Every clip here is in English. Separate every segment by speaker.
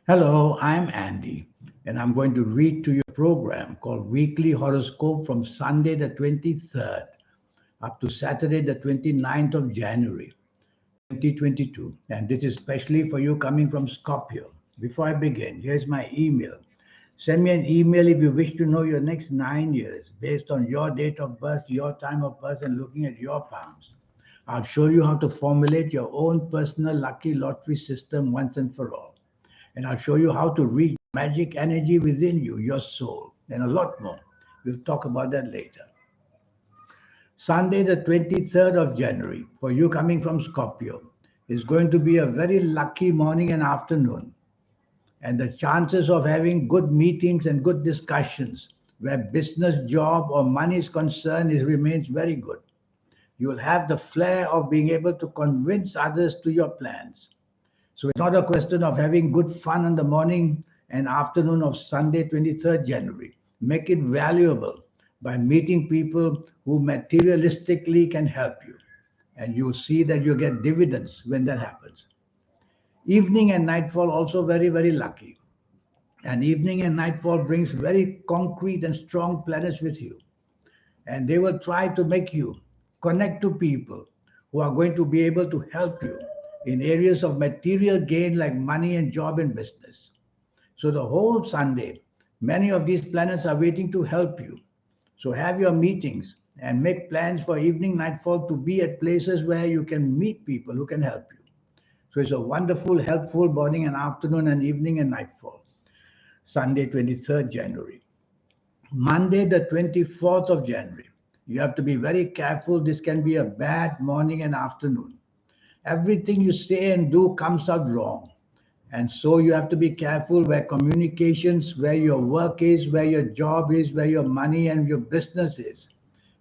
Speaker 1: Hello, I'm Andy, and I'm going to read to you a program called Weekly Horoscope from Sunday the 23rd up to Saturday the 29th of January 2022. And this is especially for you coming from Scorpio. Before I begin, here's my email. Send me an email if you wish to know your next 9 years based on your date of birth, your time of birth, and looking at your palms. I'll show you how to formulate your own personal lucky lottery system once and for all. And I'll show you how to reach magic energy within you, your soul, and a lot more. We'll talk about that later. Sunday, the 23rd of January, for you coming from Scorpio, is going to be a very lucky morning and afternoon. And the chances of having good meetings and good discussions where business, job, or money is concerned remains very good. You will have the flair of being able to convince others to your plans. So it's not a question of having good fun in the morning and afternoon of Sunday, 23rd January. Make it valuable by meeting people who materialistically can help you. And you'll see that you get dividends when that happens. Evening and nightfall also very, very lucky. And evening and nightfall brings very concrete and strong planets with you. And they will try to make you connect to people who are going to be able to help you in areas of material gain like money and job and business. So the whole Sunday, many of these planets are waiting to help you. So have your meetings and make plans for evening nightfall to be at places where you can meet people who can help you. So it's a wonderful, helpful morning and afternoon and evening and nightfall. Sunday, 23rd January. Monday, the 24th of January. You have to be very careful. This can be a bad morning and afternoon. Everything you say and do comes out wrong. And so you have to be careful where communications, where your work is, where your job is, where your money and your business is.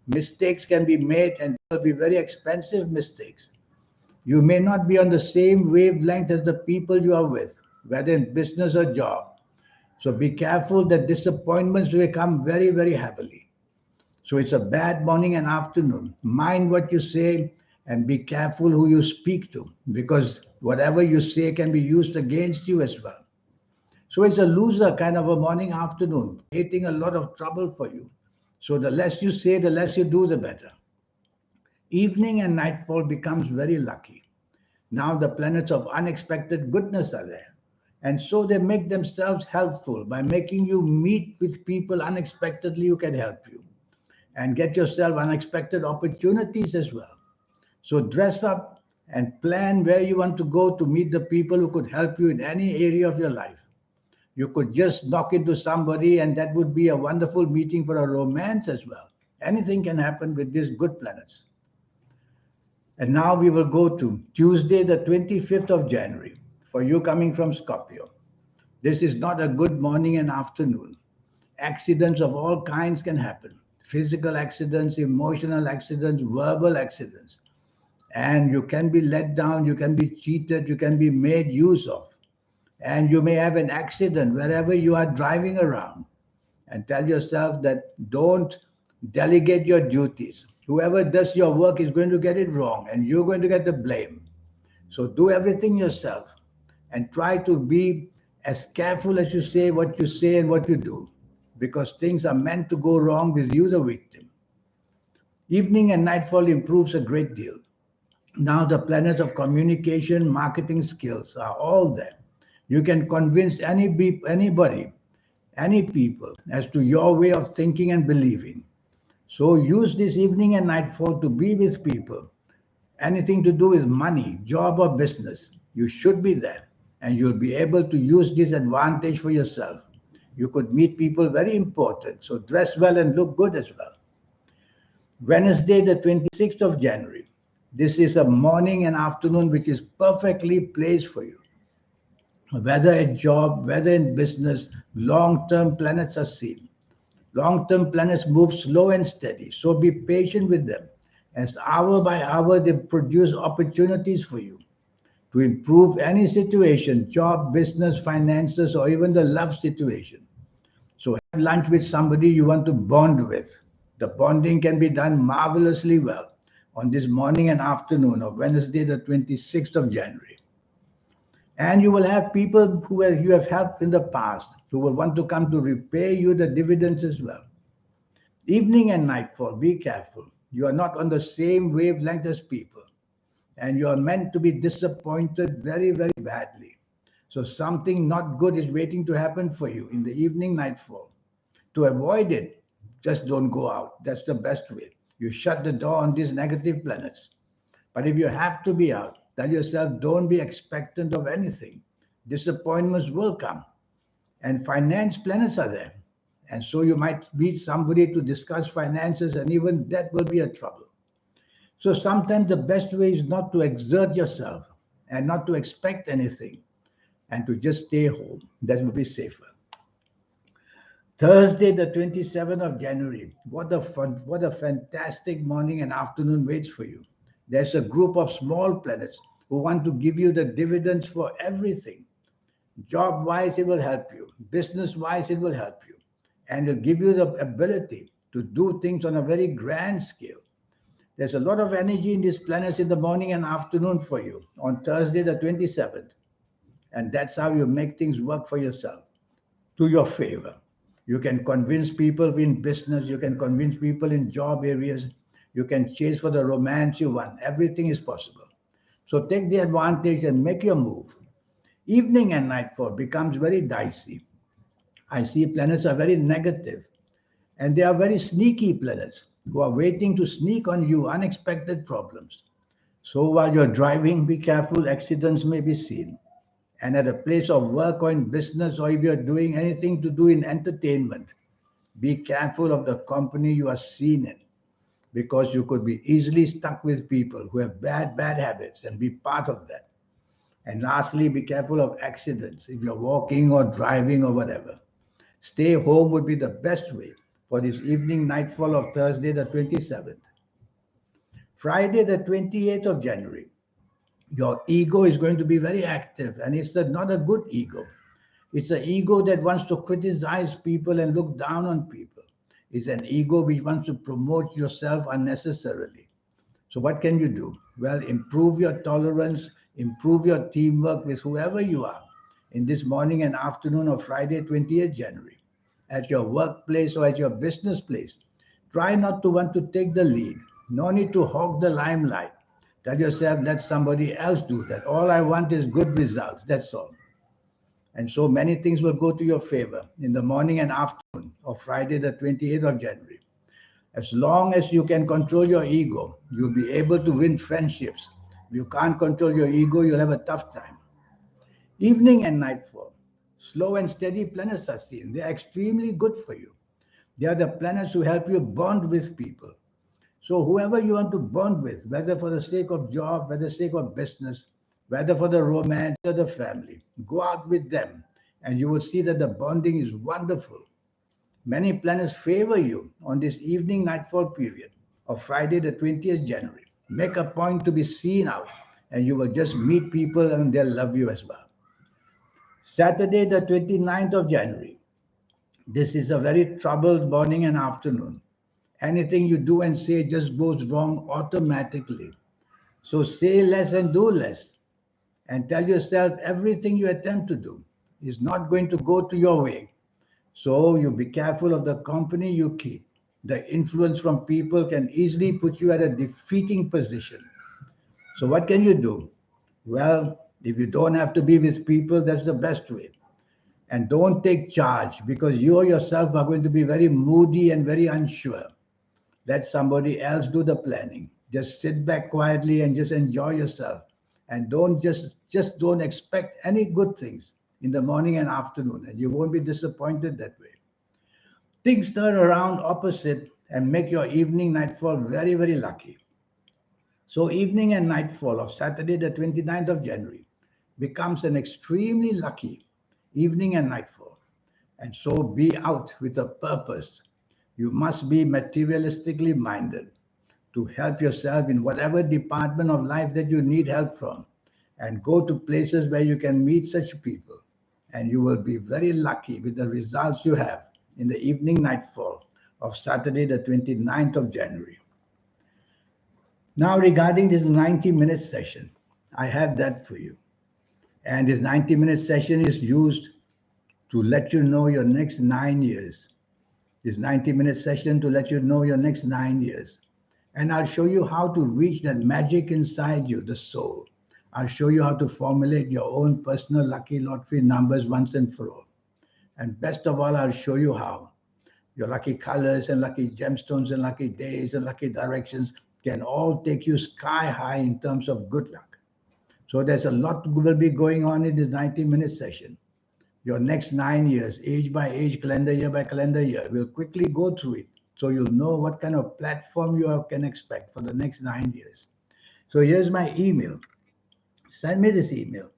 Speaker 1: Mistakes can be made and will be very expensive mistakes. You may not be on the same wavelength as the people you are with, whether in business or job. So be careful that disappointments will come very, very heavily. So it's a bad morning and afternoon. Mind what you say and be careful who you speak to because whatever you say can be used against you as well. So it's a loser kind of a morning afternoon, creating a lot of trouble for you. So the less you say, the less you do, the better. Evening and nightfall becomes very lucky. Now the planets of unexpected goodness are there. And so they make themselves helpful by making you meet with people unexpectedly who can help you and get yourself unexpected opportunities as well. So dress up and plan where you want to go to meet the people who could help you in any area of your life. You could just knock into somebody, and that would be a wonderful meeting for a romance as well. Anything can happen with these good planets. And now we will go to Tuesday, the 25th of January, for you coming from Scorpio. This is not a good morning and afternoon. Accidents of all kinds can happen physical accidents, emotional accidents, verbal accidents. And you can be let down, you can be cheated, you can be made use of. And you may have an accident wherever you are driving around. And tell yourself that don't delegate your duties. Whoever does your work is going to get it wrong, and you're going to get the blame. So do everything yourself and try to be as careful as you say and what you do, because things are meant to go wrong with you, the victim. Evening and nightfall improves a great deal. Now the planets of communication, marketing skills are all there. You can convince anybody, any people, as to your way of thinking and believing. So use this evening and nightfall to be with people. Anything to do with money, job, or business, you should be there. And you'll be able to use this advantage for yourself. You could meet people very important. So dress well and look good as well. Wednesday, the 26th of January. This is a morning and afternoon which is perfectly placed for you. Whether in job, whether in business, long-term planets are seen. Long-term planets move slow and steady, so be patient with them. As hour by hour, they produce opportunities for you to improve any situation, job, business, finances, or even the love situation. So have lunch with somebody you want to bond with. The bonding can be done marvelously well on this morning and afternoon of Wednesday, the 26th of January. And you will have people you have helped in the past who will want to come to repay you the dividends as well. Evening and nightfall, be careful. You are not on the same wavelength as people, and you are meant to be disappointed very, very badly. So something not good is waiting to happen for you in the evening nightfall. To avoid it, just don't go out. That's the best way. You shut the door on these negative planets. But if you have to be out, tell yourself don't be expectant of anything. Disappointments will come, and finance planets are there. And so you might meet somebody to discuss finances, and even that will be a trouble. So sometimes the best way is not to exert yourself and not to expect anything and to just stay home. That will be safer. Thursday, the 27th of January. What a fantastic morning and afternoon waits for you. There's a group of small planets who want to give you the dividends for everything. Job wise, it will help you. Business wise, it will help you. And it'll give you the ability to do things on a very grand scale. There's a lot of energy in these planets in the morning and afternoon for you on Thursday, the 27th. And that's how you make things work for yourself to your favor. You can convince people in business, you can convince people in job areas, you can chase for the romance you want. Everything is possible. So take the advantage and make your move. Evening and nightfall becomes very dicey. I see planets are very negative, and they are very sneaky planets who are waiting to sneak on you unexpected problems. So while you're driving, be careful, accidents may be seen. And at a place of work or in business, or if you're doing anything to do in entertainment, be careful of the company you are seen in because you could be easily stuck with people who have bad, bad habits and be part of that. And lastly, be careful of accidents if you're walking or driving or whatever. Stay home would be the best way for this evening nightfall of Thursday, the 27th. Friday, the 28th of January. Your ego is going to be very active, and it's not a good ego. It's an ego that wants to criticize people and look down on people. It's an ego which wants to promote yourself unnecessarily. So, what can you do? Well, improve your tolerance, improve your teamwork with whoever you are in this morning and afternoon of Friday, 20th January, at your workplace or at your business place. Try not to want to take the lead. No need to hog the limelight. Tell yourself, let somebody else do that. All I want is good results. That's all. And so many things will go to your favor in the morning and afternoon of Friday, the 28th of January. As long as you can control your ego, you'll be able to win friendships. If you can't control your ego, you'll have a tough time. Evening and nightfall. Slow and steady planets are seen. They are extremely good for you. They are the planets who help you bond with people. So whoever you want to bond with, whether for the sake of job, whether the sake of business, whether for the romance or the family, go out with them and you will see that the bonding is wonderful. Many planets favor you on this evening nightfall period of Friday, the 20th January. Make a point to be seen out and you will just meet people and they'll love you as well. Saturday, the 29th of January. This is a very troubled morning and afternoon. Anything you do and say just goes wrong automatically. So say less and do less. And tell yourself everything you attempt to do is not going to go to your way. So you be careful of the company you keep. The influence from people can easily put you at a defeating position. So what can you do? Well, if you don't have to be with people, that's the best way. And don't take charge because you yourself are going to be very moody and very unsure. Let somebody else do the planning. Just sit back quietly and just enjoy yourself. And don't just don't expect any good things in the morning and afternoon, and you won't be disappointed that way. Things turn around opposite and make your evening nightfall very, very lucky. So evening and nightfall of Saturday, the 29th of January, becomes an extremely lucky evening and nightfall. And so be out with a purpose. You must be materialistically minded to help yourself in whatever department of life that you need help from. And go to places where you can meet such people. And you will be very lucky with the results you have in the evening nightfall of Saturday, the 29th of January. Now, regarding this 90-minute session, I have that for you. And this 90-minute session is used to let you know your next 9 years. This 90-minute session to let you know your next 9 years. And I'll show you how to reach that magic inside you, the soul. I'll show you how to formulate your own personal lucky lottery numbers once and for all. And best of all, I'll show you how your lucky colors and lucky gemstones and lucky days and lucky directions can all take you sky high in terms of good luck. So there's a lot will be going on in this 90-minute session. Your next 9 years, age by age, calendar year by calendar year. We'll quickly go through it so you'll know what kind of platform you can expect for the next 9 years. So here's my email. Send me this email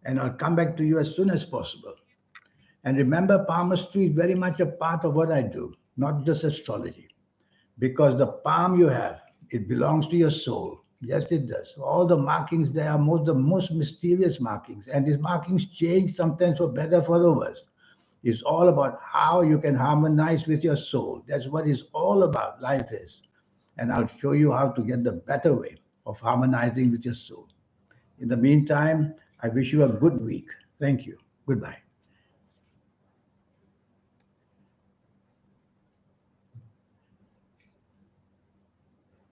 Speaker 1: and I'll come back to you as soon as possible. And remember, palmistry is very much a part of what I do, not just astrology. Because the palm you have, it belongs to your soul. Yes, it does. All the markings there are the most mysterious markings. And these markings change sometimes for better, for the worse. It's all about how you can harmonize with your soul. That's what it's all about, life is. And I'll show you how to get the better way of harmonizing with your soul. In the meantime, I wish you a good week. Thank you. Goodbye.